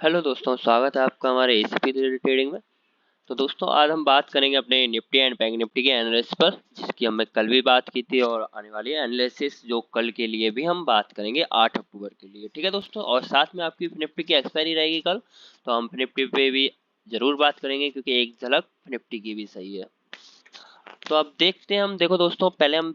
Hello दोस्तों, स्वागत है आपका हमारे एसीपी ट्रेडिंग में। तो दोस्तों, आज हम बात करेंगे अपने निफ्टी एंड बैंक निफ्टी के एनालिसिस पर, जिसकी हमने कल भी बात की थी और आने वाली है एनालिसिस जो कल के लिए भी हम बात करेंगे 8 अक्टूबर के लिए। ठीक है दोस्तों, और साथ में आपकी निफ्टी की एक्सपायरी रहेगी कल, तो हम निफ्टी पे भी जरूर बात करेंगे क्योंकि एक झलक निफ्टी की भी सही है। तो अब देखते हैं हम। देखो दोस्तों, पहले हम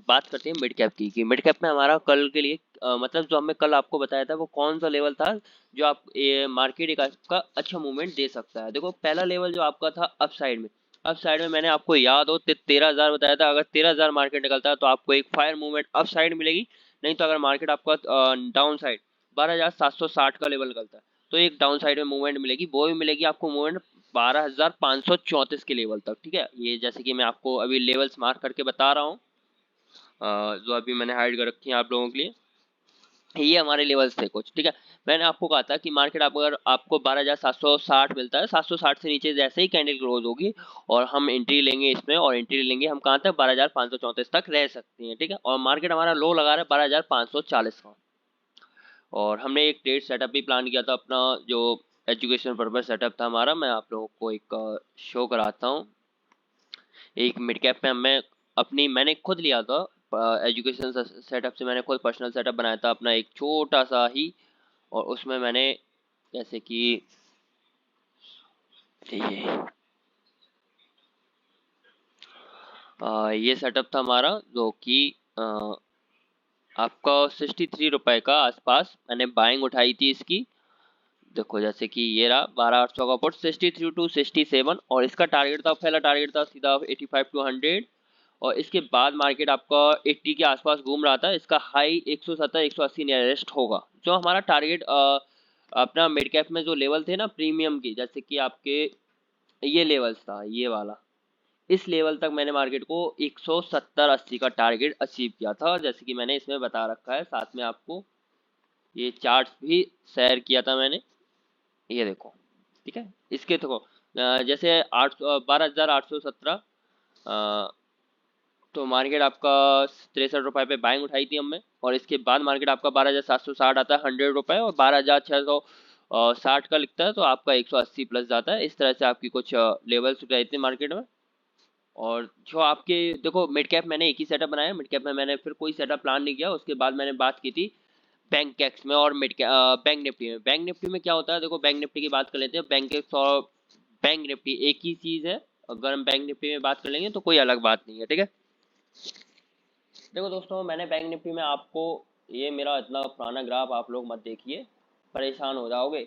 बात करते हैं मिड कैप की कि मिड कैप में हमारा कल के लिए मतलब जो हमने कल आपको बताया था वो कौन सा लेवल था जो आप मार्केट का अच्छा मूवमेंट दे सकता है। देखो, पहला लेवल जो आपका था अप साइड में, अप साइड में मैंने आपको याद हो 13,000 बताया था। अगर 13,000 मार्केट निकलता है तो आपको एक फायर मूवमेंट अप साइड मिलेगी। नहीं तो अगर मार्केट आपका डाउन साइड 12,760 का लेवल निकलता है तो एक डाउन साइड में मूवमेंट मिलेगी, वो भी मिलेगी आपको मूवमेंट 12,534 के लेवल तक। ठीक है, ये जैसे कि मैं आपको अभी लेवल्स मार्क करके बता रहा हूँ, जो अभी मैंने हाइड कर रखी है आप लोगों के लिए। ये हमारे लेवल्स थे कुछ। ठीक है, मैंने आपको कहा था कि मार्केट अगर आपको 12,760 मिलता है, 760 से नीचे जैसे ही कैंडल क्लोज होगी और हम एंट्री लेंगे इसमें, और एंट्री लेंगे हम कहाँ तक, 12,534 तक रह सकते हैं। ठीक है, और मार्केट हमारा लो लगा रहा है 12,540 का। और हमने एक ट्रेड सेटअप भी प्लान किया था अपना, जो एजुकेशन पर्पज सेटअप था हमारा। मैं आप लोगों को एक शो कराता हूँ। एक मिड कैप में मैंने खुद लिया था एजुकेशन सेटअप से, मैंने खुद पर्सनल सेटअप बनाया था अपना एक छोटा सा ही। और उसमें मैंने जैसे कि ये सेटअप था हमारा जो कि आपका 63 रुपए का आसपास मैंने बाइंग उठाई थी इसकी। देखो, जैसे कि ये रहा 12,800 का पुट, 63 टू 67, और इसका टारगेट था, पहला टारगेट था सीधा 85 टू 100। और इसके बाद मार्केट आपका 80 के आसपास घूम रहा था। इसका हाई 170 180 नियरेस्ट होगा। जो हमारा टारगेट अपना मिड कैप में जो लेवल थे ना प्रीमियम की, जैसे कि आपके ये लेवल्स था, ये वाला, इस लेवल तक मैंने मार्केट को 170-80 का टारगेट अचीव किया था, जैसे कि मैंने इसमें बता रखा है। साथ में आपको ये चार्ट्स भी शेयर किया था मैंने, ये देखो। ठीक है, इसके देखो जैसे 12,817, तो मार्केट आपका 63 रुपए पे बाइंग उठाई थी हमने। और इसके बाद मार्केट आपका 12,760 आता है 100 रुपए, और 12,660 का लिखता है तो आपका 180 प्लस जाता है। इस तरह से आपकी कुछ लेवल्स रहे थे मार्केट में। और जो आपके देखो, मिड कैप मैंने एक ही सेटअप बनाया, मिड कैप में मैंने फिर कोई सेटअप प्लान नहीं किया। उसके बाद मैंने बात की थी बैंक एक्स में और बैंक निफ्टी में। बैंक निफ्टी में क्या होता है, देखो बैंक निफ्टी की बात कर लेते हैं। बैंक एक्स और बैंक निफ्टी एक ही चीज है। अगर हम बैंक निफ्टी में बात कर लेंगे तो कोई अलग बात नहीं है। ठीक है, देखो दोस्तों, मैंने बैंक निफ्टी में आपको, ये मेरा इतना पुराना ग्राफ आप लोग मत देखिए, परेशान हो जाओगे,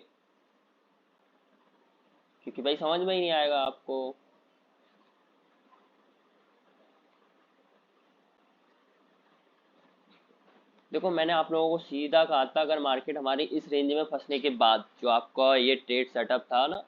क्योंकि भाई समझ में ही नहीं आएगा आपको। देखो, मैंने आप लोगों को सीधा कहा था, अगर मार्केट हमारी इस रेंज में फंसने के बाद, जो आपका ये ट्रेड सेटअप था ना,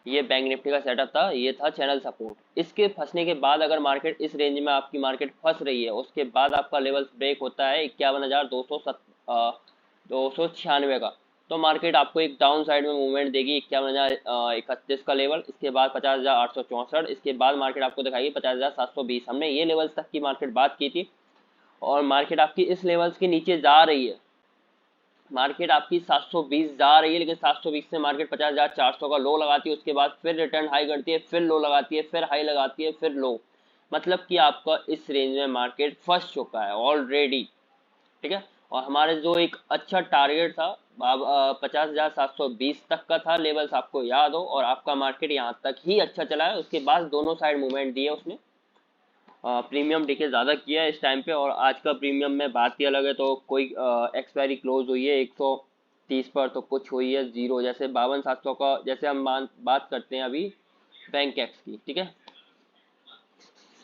ये बैंक निफ्टी का सेटअप था, ये था चैनल सपोर्ट। इसके फंसने के बाद अगर मार्केट इस रेंज में आपकी मार्केट फंस रही है, उसके बाद आपका लेवल ब्रेक होता है 51,296 का, तो मार्केट आपको एक डाउन साइड में मूवमेंट देगी 51,031 का लेवल। इसके बाद 50,864, इसके बाद मार्केट आपको दिखाएगी 50,720। हमने ये लेवल्स तक की मार्केट बात की थी, और मार्केट आपकी इस लेवल्स के नीचे जा रही है। मार्केट आपकी 720 जा रही है, लेकिन 720 से मार्केट 50,400 का लो लगाती है, उसके बाद फिर रिटर्न हाई करती है, फिर लो लगाती है, फिर हाई लगाती है, फिर लो। मतलब कि आपका इस रेंज में मार्केट फंस चुका है ऑलरेडी। ठीक है, और हमारे जो एक अच्छा टारगेट था 50,720 तक का था लेवल्स, आपको याद हो, और आपका मार्केट यहाँ तक ही अच्छा चला है। उसके बाद दोनों साइड मूवमेंट दिए उसने, प्रीमियम डीके ज़्यादा किया है इस टाइम पे। और आज का प्रीमियम में बात ही अलग है। तो कोई एक्सपायरी क्लोज हुई है 130 पर, तो कुछ हुई है जीरो, जैसे 52,700 का, जैसे हम बात करते हैं अभी बैंक एक्स की। ठीक है,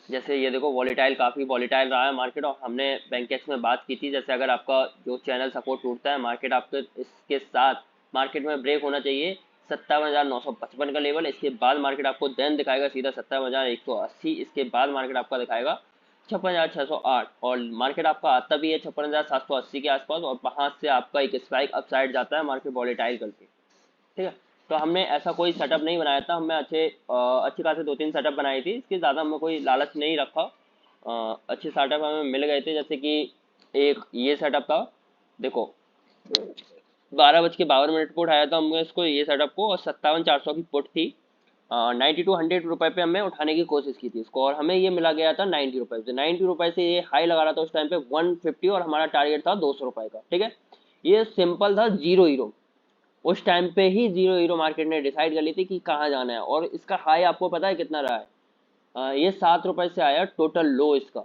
जैसे ये देखो, वॉलेटाइल, काफ़ी वॉलेटाइल रहा है मार्केट, और हमने बैंक एक्स में बात की थी, जैसे अगर आपका जो चैनल सपोर्ट टूटता है, मार्केट आपके इसके साथ मार्केट में ब्रेक होना चाहिए 57,955 का लेवल। इसके बाद मार्केट आपको देन दिखाएगा सीधा 57,180। इसके बाद मार्केट आपका दिखाएगा 56,608, और मार्केट आपका आता भी है 56,780 के आसपास, और वहाँ से आपका एक स्पाइक अपसाइड जाता है मार्केट वॉलेटाइल करके। ठीक है, तो हमने ऐसा कोई सेटअप नहीं बनाया था। हमने अच्छी खासे 2-3 सेटअप बनाई थी, इसके ज़्यादा हमने कोई लालच नहीं रखा। अच्छे सेटअप हमें मिल गए थे, जैसे कि एक ये सेटअप था। देखो, 12:52 को उठाया था हमने इसको, ये सेटअप को, और 57,400 की पुट थी। 90 to 100 रुपए पे हमने उठाने की कोशिश की थी इसको, और हमें ये मिला गया था 90 रुपए से। 90 रुपए से ये हाई लगा रहा था उस टाइम पे 150, और हमारा टारगेट था 200 रुपए का। ठीक है, ये सिंपल था, जीरो हीरो। उस टाइम पे ही जीरो हीरो मार्केट ने डिसाइड कर ली थी कि कहाँ जाना है। और इसका हाई आपको पता है कितना रहा है? ये 7 रुपए से आया टोटल लो इसका।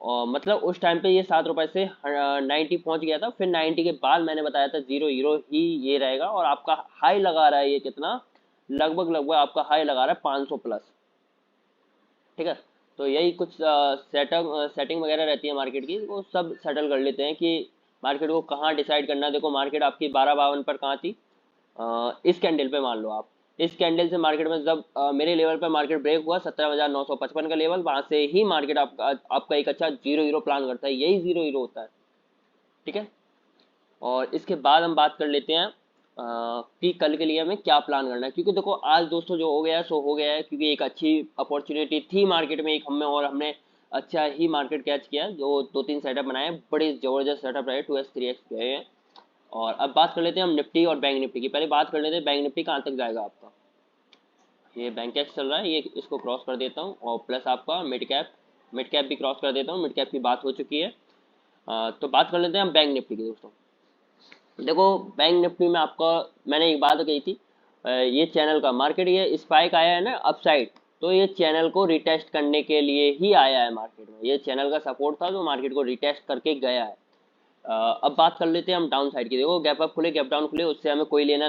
और मतलब उस टाइम पे ये 7 रुपए से 90 पहुंच गया था। फिर 90 के बाद मैंने बताया था जीरो हीरो ही ये रहेगा, और आपका हाई लगा रहा है ये कितना, लगभग लगभग आपका हाई लगा रहा है 500 प्लस। ठीक है, तो यही कुछ सेटिंग वगैरह रहती है मार्केट की, वो सब सेटल कर लेते हैं कि मार्केट को कहाँ डिसाइड करना है। देखो मार्केट आपकी 12:52 पर कहाँ थी, इस कैंडल पे मान लो आप। इस कैंडल से मार्केट में जब मेरे लेवल पे मार्केट ब्रेक हुआ 17,955 का लेवल, वहां से ही मार्केट आपका एक अच्छा जीरो हीरो प्लान करता है। यही जीरो हीरो होता है। ठीक है, और इसके बाद हम बात कर लेते हैं कि कल के लिए हमें क्या प्लान करना है। क्योंकि देखो आज दोस्तों जो हो गया है सो हो गया है, क्योंकि एक अच्छी अपॉर्चुनिटी थी मार्केट में एक हमें, और हमने अच्छा ही मार्केट कैच किया। जो 2-3 सेटअप बनाए, बड़े जबरदस्त सेटअप रहे, 2x 3x गए हैं। और अब बात कर लेते हैं हम निफ्टी और बैंक निफ्टी की। पहले बात कर लेते हैं बैंक निफ्टी कहाँ तक जाएगा आपका। ये बैंक एक्स चल रहा है, ये इसको क्रॉस कर देता हूँ, और प्लस आपका मिड कैप भी क्रॉस कर देता हूँ। मिड कैप की बात हो चुकी है। तो बात कर लेते हैं हम बैंक निफ्टी की दोस्तों। देखो बैंक निफ्टी में आपका मैंने एक बात कही थी, ये चैनल का मार्केट, ये स्पाइक आया है ना अपसाइड, तो ये चैनल को रिटेस्ट करने के लिए ही आया है मार्केट में। ये चैनल का सपोर्ट था जो मार्केट को रिटेस्ट करके गया है। अब बात कर लेते हैं हम डाउन साइड की। देखो गैप अप खुले, गैप डाउन खुले, उससे हमें कोई देना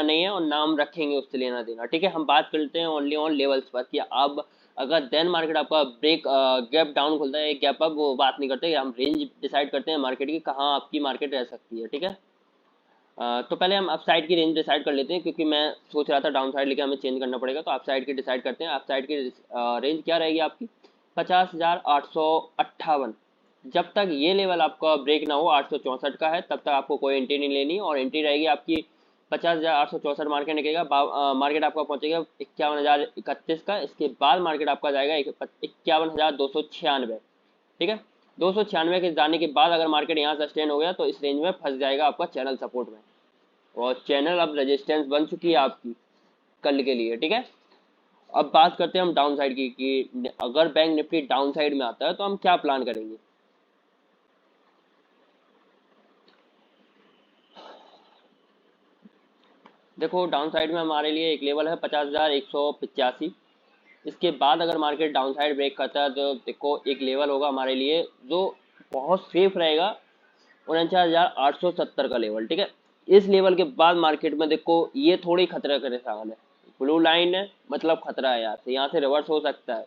नहीं है, और नाम रखेंगे उससे लेना देना। ठीक है, हम बात कर लेते हैं ओनली ऑन लेवल्स पर कि अब अगर देन मार्केट आपका ब्रेक गैप डाउन खुलता है, गैप अप, वो बात नहीं करते, हम रेंज डिसाइड करते हैं मार्केट की, कहाँ आपकी मार्केट रह सकती है। ठीक है, तो पहले हम अप साइड की रेंज डिसाइड कर लेते हैं, क्योंकि मैं सोच रहा था डाउन साइड लेके हमें चेंज करना पड़ेगा। तो अप साइड की डिसाइड करते हैं। अप साइड की रेंज क्या रहेगी आपकी, 50,858। जब तक ये लेवल आपका ब्रेक ना हो 864 का है, तब तक आपको कोई एंट्री नहीं लेनी, और एंट्री रहेगी आपकी 50,864। मार्केट निकलेगा, मार्केट आपका पहुंचेगा 51,031 का। इसके बाद मार्केट आपका जाएगा 51,296। ठीक है, 296 के जाने के बाद अगर मार्केट यहाँ सस्टेन हो गया तो इस रेंज में फंस जाएगा आपका चैनल सपोर्ट में, और चैनल अब रेजिस्टेंस बन चुकी है आपकी कल के लिए। ठीक है, अब बात करते हैं हम डाउन साइड की कि अगर बैंक निफ्टी डाउन साइड में आता है तो हम क्या प्लान करेंगे। देखो डाउन साइड में हमारे लिए एक लेवल है 50,185। इसके बाद अगर मार्केट डाउन साइड ब्रेक करता है तो देखो एक लेवल होगा हमारे लिए जो बहुत सेफ रहेगा, 49,870 का लेवल। ठीक है, इस लेवल के बाद मार्केट में देखो ये थोड़ी खतरे का निशान है, ब्लू लाइन है, मतलब खतरा है, यहाँ से रिवर्स हो सकता है।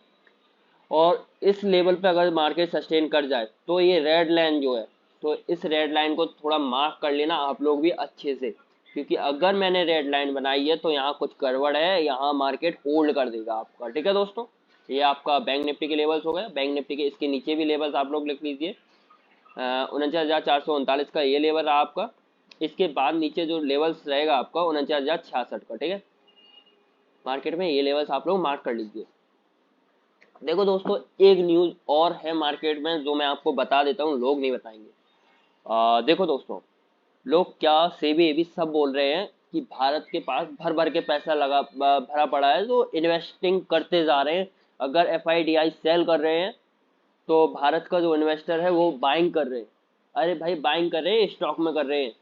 और इस लेवल पे अगर मार्केट सस्टेन कर जाए तो ये रेड लाइन जो है, तो इस रेड लाइन को थोड़ा मार्क कर लेना आप लोग भी अच्छे से, क्योंकि अगर मैंने रेड लाइन बनाई है तो यहाँ कुछ गड़बड़ है, यहाँ मार्केट होल्ड कर देगा आपका। ठीक है दोस्तों, ये आपका बैंक निफ्टी के लेवल्स हो गए। बैंक निफ्टी के इसके नीचे भी लेवल्स आप लोग लिख लीजिए। 49,439 का ये लेवल रहा आपका। इसके बाद नीचे जो लेवल्स रहेगा आपका 49,066 का। ठीक है, मार्केट में ये लेवल्स आप लोग मार्क कर लीजिए। देखो दोस्तों एक न्यूज और है मार्केट में जो मैं आपको बता देता हूँ, लोग नहीं बताएंगे। देखो दोस्तों, लोग क्या सेबी एबी सब बोल रहे हैं कि भारत के पास भर भर के पैसा भरा पड़ा है, जो इन्वेस्टिंग करते जा रहे हैं। अगर एफआईडीआई सेल कर रहे हैं तो भारत का जो इन्वेस्टर है वो बाइंग कर रहे हैं। अरे भाई बाइंग कर रहे हैं, स्टॉक में कर रहे हैं,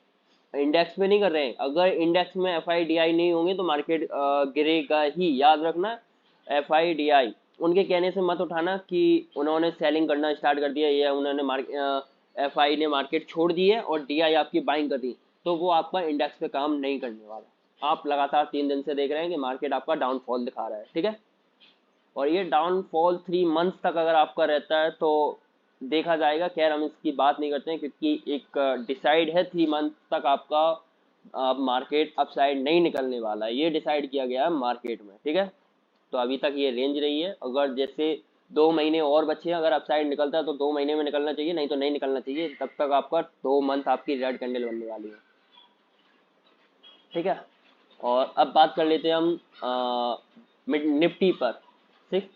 इंडेक्स में नहीं कर रहे हैं। अगर इंडेक्स में एफआईडीआई नहीं होंगे तो मार्केट गिरेगा ही, याद रखना। एफआईडीआई उनके कहने से मत उठाना कि उन्होंने सेलिंग करना स्टार्ट कर दिया, या उन्होंने एफआई ने मार्केट छोड़ दी है और डीआई आपकी बाइंग कर दी, तो वो आपका इंडेक्स पे काम नहीं करने वाला। आप लगातार 3 दिन से देख रहे हैं कि मार्केट आपका डाउनफॉल दिखा रहा है। ठीक है, और ये डाउनफॉल 3 मंथ्स तक अगर आपका रहता है तो देखा जाएगा। खैर हम इसकी बात नहीं करते हैं, क्योंकि एक डिसाइड है 3 मंथ तक आपका मार्केट अपसाइड नहीं निकलने वाला है, ये डिसाइड किया गया है मार्केट में। ठीक है, तो अभी तक ये रेंज रही है। अगर जैसे 2 महीने और बचे हैं, अगर अपसाइड निकलता है तो 2 महीने में निकलना चाहिए, नहीं तो नहीं निकलना चाहिए। तब तक आपका 2 मंथ आपकी रेड कैंडल बनने वाली है। ठीक है, और अब बात कर लेते हैं हम निफ्टी पर। ठीक,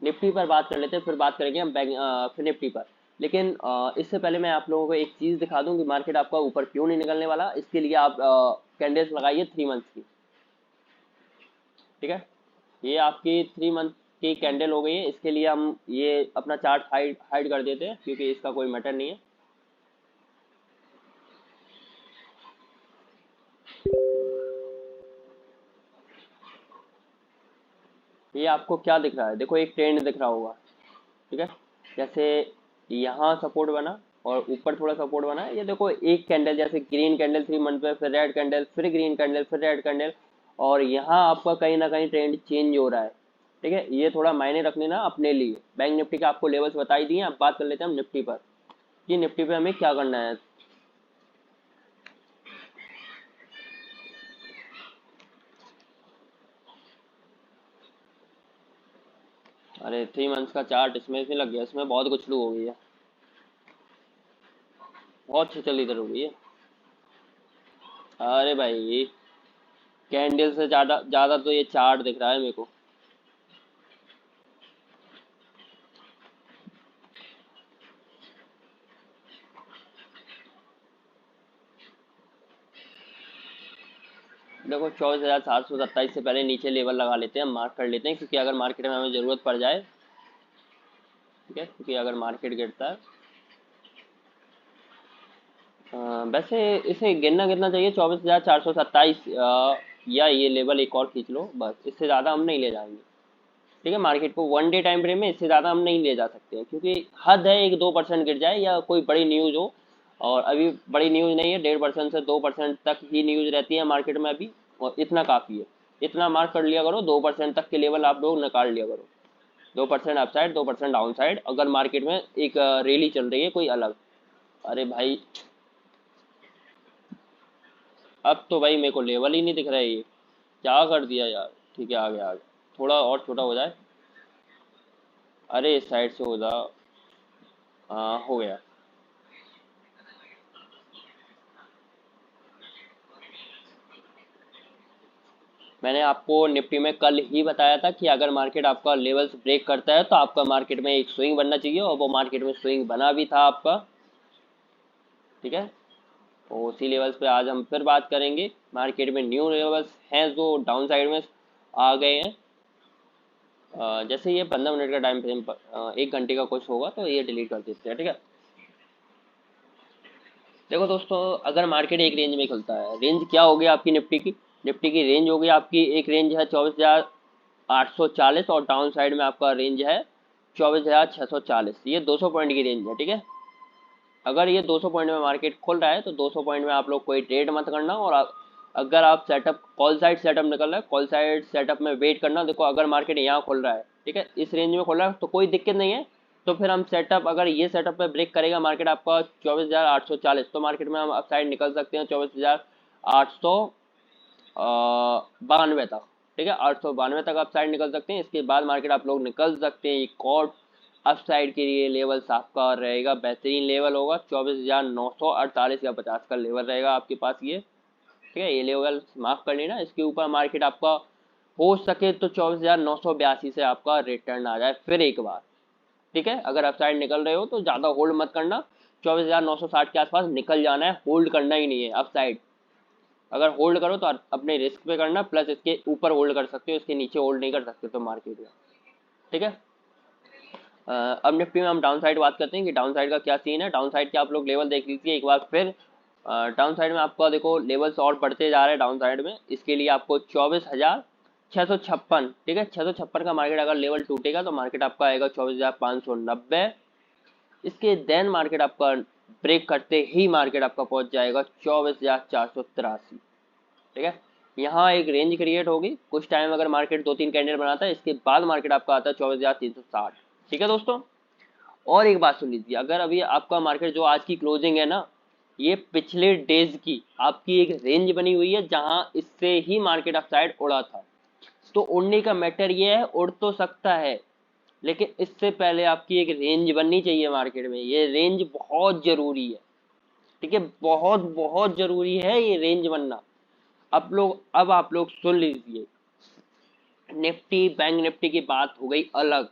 निफ्टी पर बात कर लेते हैं, फिर बात करेंगे हम बैंक फिर निफ्टी पर। लेकिन इससे पहले मैं आप लोगों को एक चीज़ दिखा दूं कि मार्केट आपका ऊपर क्यों नहीं निकलने वाला। इसके लिए आप कैंडल्स लगाइए 3 मंथ्स की। ठीक है, ये आपकी 3 मंथ की कैंडल हो गई है। इसके लिए हम ये अपना चार्ट हाइड हाइड कर देते हैं क्योंकि इसका कोई मैटर नहीं है। ये आपको क्या दिख रहा है, देखो एक ट्रेंड दिख रहा होगा। ठीक है, जैसे यहाँ सपोर्ट बना और ऊपर थोड़ा सपोर्ट बना है। ये देखो एक कैंडल, जैसे ग्रीन कैंडल 3 मंथ पे, फिर रेड कैंडल, फिर ग्रीन कैंडल, फिर रेड कैंडल, और यहाँ आपका कहीं ना कहीं ट्रेंड चेंज हो रहा है। ठीक है, ये थोड़ा मायने रखने ना अपने लिए। बैंक निफ्टी के आपको लेवल्स बताई दिए। अब बात कर लेते हैं हम निफ्टी पर कि निफ्टी पे हमें क्या करना है। अरे 3 मंथ्स का चार्ट इसमें से लग गया, इसमें बहुत गुछलू हो गई है, बहुत छिचल इधर हो गई है। अरे भाई कैंडल से ज्यादा ज्यादा तो ये चार्ट दिख रहा है मेरे को। देखो 24,727 से पहले नीचे लेवल लगा लेते हैं, मार्क कर लेते हैं, क्योंकि अगर मार्केट में हमें ज़रूरत पड़ जाए। ठीक है, क्योंकि अगर मार्केट गिरता है वैसे इसे गिनना कितना चाहिए, 24,427, या ये लेवल एक और खींच लो बस, इससे ज़्यादा हम नहीं ले जाएंगे। ठीक है, मार्केट को 1 डे टाइम फ्रेम में इससे ज़्यादा हम नहीं ले जा सकते हैं, क्योंकि हद है 1-2% गिर जाए या कोई बड़ी न्यूज़ हो। और अभी बड़ी न्यूज़ नहीं है, 1.5% से 2% तक ही न्यूज़ रहती है मार्केट में अभी, और इतना काफ़ी है। इतना मार्क कर लिया करो, 2% तक के लेवल आप लोग निकाल लिया करो। 2% अपसाइड, 2% डाउन साइड, अगर मार्केट में एक रैली चल रही है कोई अलग। अरे भाई अब तो भाई मेरे को लेवल ही नहीं दिख रहा है, ये क्या कर दिया यार। ठीक है, आ गया आ गया, थोड़ा और छोटा हो जाए। अरे इस साइड से हो जा। हो गया। मैंने आपको निफ्टी में कल ही बताया था कि अगर मार्केट आपका लेवल्स ब्रेक करता है तो आपका मार्केट में एक स्विंग बनना चाहिए, और वो मार्केट में स्विंग बना भी था आपका। ठीक है, तो उसी लेवल्स पे आज हम फिर बात करेंगे। मार्केट में न्यू लेवल्स हैं जो डाउन साइड में आ गए हैं। जैसे ये 15 मिनट का टाइम फ्रेम पर 1 घंटे का कुछ होगा तो ये डिलीट कर देते हैं। ठीक है, देखो दोस्तों, अगर मार्केट एक रेंज में खुलता है, रेंज क्या होगी आपकी निफ्टी की। निफ्टी की रेंज होगी आपकी, एक रेंज है 24,840, और डाउन साइड में आपका रेंज है 24,640। ये 200 पॉइंट की रेंज है। ठीक है, अगर ये 200 पॉइंट में मार्केट खुल रहा है तो 200 पॉइंट में आप लोग कोई ट्रेड मत करना। और अगर आप सेटअप कॉल साइड सेटअप निकल रहा है, कॉल साइड सेटअप में वेट करना। देखो अगर मार्केट यहाँ खुल रहा है, ठीक है, इस रेंज में खुल रहा है तो कोई दिक्कत नहीं है। तो फिर हम सेटअप, अगर ये सेटअप पे ब्रेक करेगा मार्केट आपका 24,840, तो मार्केट में हम अप साइड निकल सकते हैं 24,892 तक। ठीक है, 892 तक अप साइड निकल सकते हैं। इसके बाद मार्केट आप लोग निकल सकते हैं एक और अप साइड के लिए। लेवल आपका रहेगा, बेहतरीन लेवल होगा 24,948 या 50 का लेवल रहेगा आपके पास ये। ठीक है, ये लेवल मार्क कर लेना। इसके ऊपर मार्केट आपका हो सके तो 24,982 से आपका रिटर्न आ जाए फिर एक बार। ठीक है, अगर अप साइड निकल रहे हो तो ज़्यादा होल्ड मत करना, 24,960 के आसपास निकल जाना है, होल्ड करना ही नहीं है अप साइड। अगर होल्ड करो तो अपने रिस्क पे करना, प्लस इसके ऊपर होल्ड कर सकते हो, इसके नीचे होल्ड नहीं कर सकते तो मार्केट में। ठीक है, अब निफ्टी में हम डाउन साइड बात करते हैं कि डाउन साइड का क्या सीन है। डाउन साइड के आप लोग लेवल देख लीजिए एक बार फिर। डाउन साइड में आपका देखो लेवल्स और बढ़ते जा रहे हैं डाउन साइड में। इसके लिए आपको 24,656, ठीक है, 656 का मार्केट अगर लेवल टूटेगा तो मार्केट आपका आएगा 24,590। इसके देन मार्केट आपका ब्रेक करते ही मार्केट आपका पहुंच जाएगा 24,483। ठीक है, यहाँ एक रेंज क्रिएट होगी कुछ टाइम, अगर मार्केट 2-3 कैंडल बनाता है, इसके बाद मार्केट आपका आता है 24,360। ठीक है दोस्तों, और एक बात सुन लीजिए, अगर अभी आपका मार्केट जो आज की क्लोजिंग है ना, ये पिछले डेज की आपकी एक रेंज बनी हुई है, जहां इससे ही मार्केट अपसाइड उड़ा था। तो उड़ने का मैटर ये है, उड़ तो सकता है लेकिन इससे पहले आपकी एक रेंज बननी चाहिए मार्केट में। ये रेंज बहुत जरूरी है। ठीक है, बहुत बहुत जरूरी है ये रेंज बनना। अब आप लोग सुन लीजिए, निफ्टी बैंक निफ्टी की बात हो गई अलग।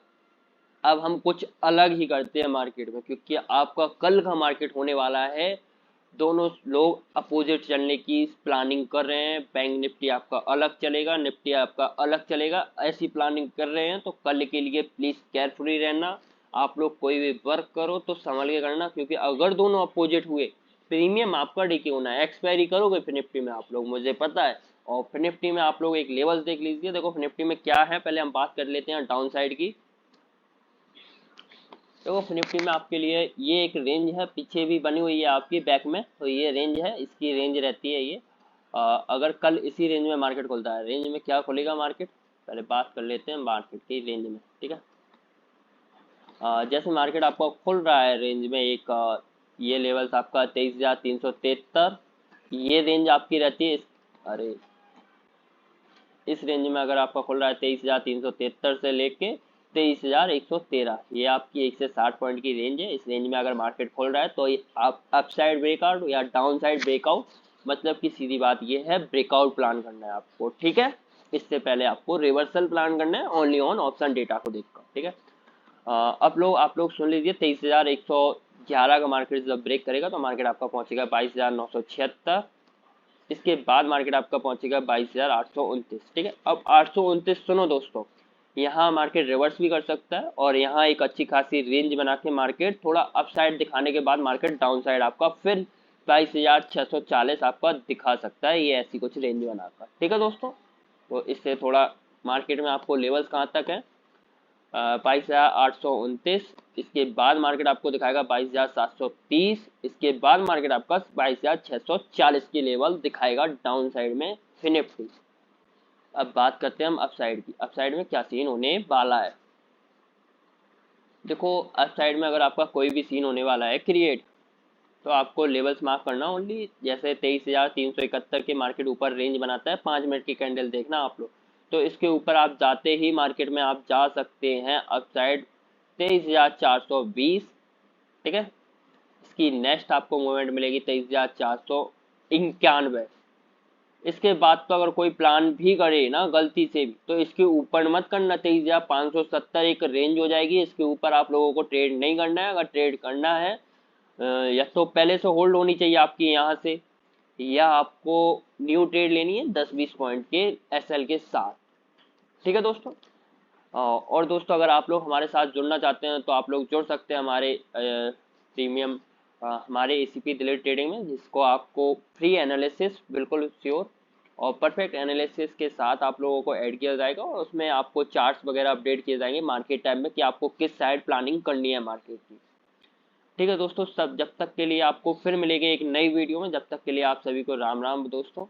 अब हम कुछ अलग ही करते हैं मार्केट में, क्योंकि आपका कल का मार्केट होने वाला है। दोनों लोग अपोजिट चलने की प्लानिंग कर रहे हैं। बैंक निफ्टी आपका अलग चलेगा, निफ्टी आपका अलग चलेगा, ऐसी प्लानिंग कर रहे हैं। तो कल के लिए प्लीज केयरफुली रहना। आप लोग कोई भी वर्क करो तो संभल के करना, क्योंकि अगर दोनों अपोजिट हुए, प्रीमियम आपका डिके होना है। एक्सपायरी करोगे फिर निफ्टी में आप लोग, मुझे पता है। और फिर निफ्टी में आप लोग एक लेवल्स देख लीजिए। देखो फिर निफ्टी में क्या है, पहले हम बात कर लेते हैं डाउन साइड की। देखो निफ्टी में आपके लिए ये एक रेंज है, पीछे भी बनी हुई है आपकी बैक में, तो ये रेंज है, इसकी रेंज रहती है ये। अगर कल इसी रेंज में मार्केट खुलता है, रेंज में क्या खुलेगा मार्केट, पहले बात कर लेते हैं मार्केट की रेंज में, ठीक है। जैसे मार्केट आपका खुल रहा है रेंज में, एक ये लेवल्स आपका 23,373, ये रेंज आपकी रहती है। अरे इस रेंज में अगर आपका खुल रहा है 23,373 से लेके 23,113, ये आपकी 160 पॉइंट की रेंज है। इस रेंज में अगर मार्केट खुल रहा है तो आप अपसाइड ब्रेकआउट या डाउन साइड ब्रेकआउट, मतलब कि सीधी बात ये है, ब्रेकआउट प्लान करना है आपको, ठीक है। इससे पहले आपको रिवर्सल प्लान करना है ओनली ऑन ऑप्शन डेटा को देखकर, ठीक है। अब आप लोग सुन लीजिए, 23,111 का मार्केट जब ब्रेक करेगा तो मार्केट आपका पहुंचेगा 22,976। इसके बाद मार्केट आपका पहुंचेगा 22,829, ठीक है। अब 829 सुनो दोस्तों, यहाँ मार्केट रिवर्स भी कर सकता है, और यहाँ एक अच्छी खासी रेंज बना के मार्केट थोड़ा अपसाइड दिखाने के बाद मार्केट डाउन साइड आपका फिर 22,640 आपका दिखा सकता है, ये ऐसी कुछ रेंज बनाकर, ठीक है दोस्तों। तो इससे थोड़ा मार्केट में आपको लेवल्स कहाँ तक है, 22,829, इसके बाद मार्केट आपको दिखाएगा 22,730, इसके बाद मार्केट आपका 22,640 की लेवल दिखाएगा डाउन साइड में फिर निफ्टी। अब बात करते हैं हम अपसाइड की। अपसाइड में क्या सीन होने वाला है, देखो अपसाइड में अगर आपका कोई भी सीन होने वाला है क्रिएट, तो आपको लेवल्स मार्क करना ओनली। जैसे 23,371 के मार्केट ऊपर रेंज बनाता है, 5 मिनट की कैंडल देखना आप लोग, तो इसके ऊपर आप जाते ही मार्केट में आप जा सकते हैं अपसाइड 23,420, ठीक है। इसकी नेक्स्ट आपको मूवमेंट मिलेगी 23,491। इसके बाद तो अगर कोई प्लान भी करे ना गलती से भी, तो इसके ऊपर मत करना। 23,570 एक रेंज हो जाएगी, इसके ऊपर आप लोगों को ट्रेड नहीं करना है। अगर ट्रेड करना है या तो पहले से होल्ड होनी चाहिए आपकी यहाँ से, या आपको न्यू ट्रेड लेनी है 10-20 पॉइंट के एसएल के साथ, ठीक है दोस्तों। और दोस्तों अगर आप लोग हमारे साथ जुड़ना चाहते हैं तो आप लोग जुड़ सकते हैं हमारे प्रीमियम हमारे एसीपी दिलीप ट्रेडिंग में, जिसको आपको फ्री एनालिसिस बिल्कुल श्योर और परफेक्ट एनालिसिस के साथ आप लोगों को ऐड किया जाएगा, और उसमें आपको चार्ट्स वगैरह अपडेट किए जाएंगे मार्केट टाइम में कि आपको किस साइड प्लानिंग करनी है मार्केट की, ठीक है दोस्तों। सब जब तक के लिए आपको फिर मिलेंगे एक नई वीडियो में, जब तक के लिए आप सभी को राम राम दोस्तों।